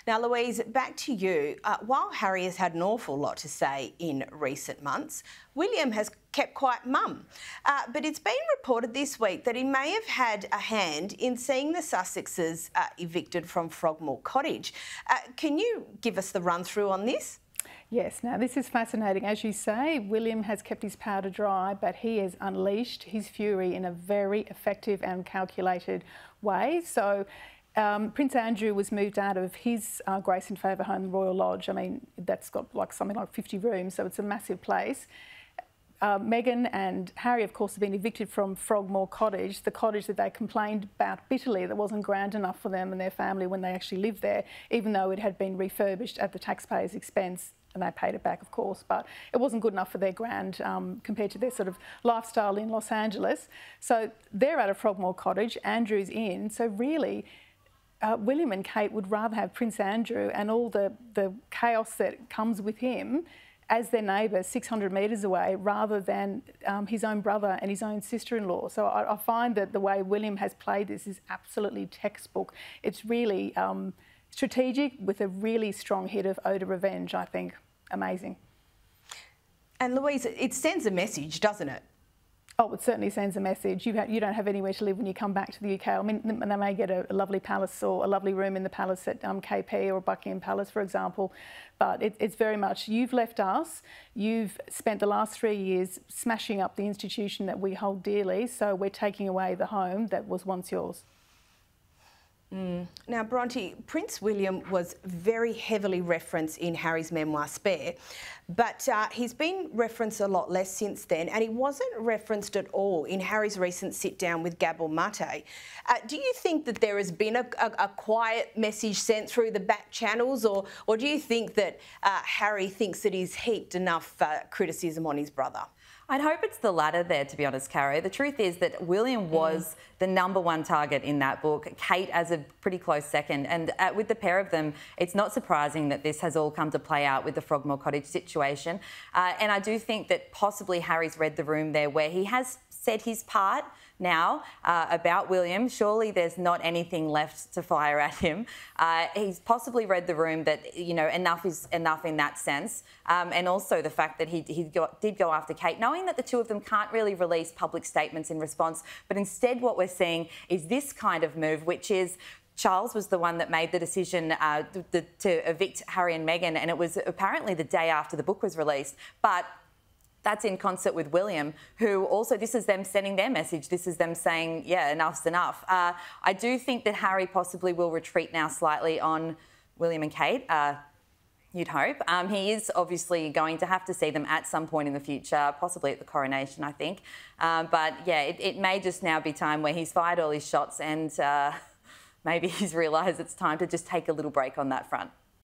Now, Louise, back to you. While Harry has had an awful lot to say in recent months, William has kept quiet mum. But it's been reported this week that he may have had a hand in seeing the Sussexes evicted from Frogmore Cottage. Can you give us the run-through on this? Yes, now this is fascinating. As you say, William has kept his powder dry, but he has unleashed his fury in a very effective and calculated way. So Prince Andrew was moved out of his Grace and Favour home, the Royal Lodge. I mean, that's got like something like 50 rooms, so it's a massive place. Meghan and Harry, of course, have been evicted from Frogmore Cottage, the cottage that they complained about bitterly that wasn't grand enough for them and their family when they actually lived there, even though it had been refurbished at the taxpayers' expense. And they paid it back, of course, but it wasn't good enough for their grand compared to their sort of lifestyle in Los Angeles. So they're out of Frogmore Cottage, Andrew's in. So really, William and Kate would rather have Prince Andrew and all the chaos that comes with him as their neighbour 600 metres away rather than his own brother and his own sister-in-law. So I find that the way William has played this is absolutely textbook. It's really strategic with a really strong hit of ode of revenge, I think. Amazing. And Louise, it sends a message, doesn't it? Oh, it certainly sends a message. You don't have anywhere to live when you come back to the UK. I mean, they may get a lovely palace or a lovely room in the palace at KP or Buckingham Palace, for example. But it's very much, you've left us, you've spent the last 3 years smashing up the institution that we hold dearly, so we're taking away the home that was once yours. Now, Bronte, Prince William was very heavily referenced in Harry's memoir Spare, but he's been referenced a lot less since then, and he wasn't referenced at all in Harry's recent sit-down with Gabor Mate. Do you think that there has been a quiet message sent through the back channels, or do you think that Harry thinks that he's heaped enough criticism on his brother? I'd hope it's the latter there, to be honest, Caro. The truth is that William was the #1 target in that book, Kate as a pretty close second. And with the pair of them, it's not surprising that this has all come to play out with the Frogmore Cottage situation. And I do think that possibly Harry's read the room there where he has said his part now about William. Surely there's not anything left to fire at him. He's possibly read the room that, you know, enough is enough in that sense. And also the fact that he did go after Kate, knowing that the two of them can't really release public statements in response. But instead what we're seeing is this kind of move, which is Charles was the one that made the decision to evict Harry and Meghan, and it was apparently the day after the book was released. But that's in concert with William, who also, this is them sending their message. This is them saying, yeah, enough's enough. I do think that Harry possibly will retreat now slightly on William and Kate. You'd hope. He is obviously going to have to see them at some point in the future, possibly at the coronation, I think. But yeah, it may just now be time where he's fired all his shots and maybe he's realised it's time to just take a little break on that front.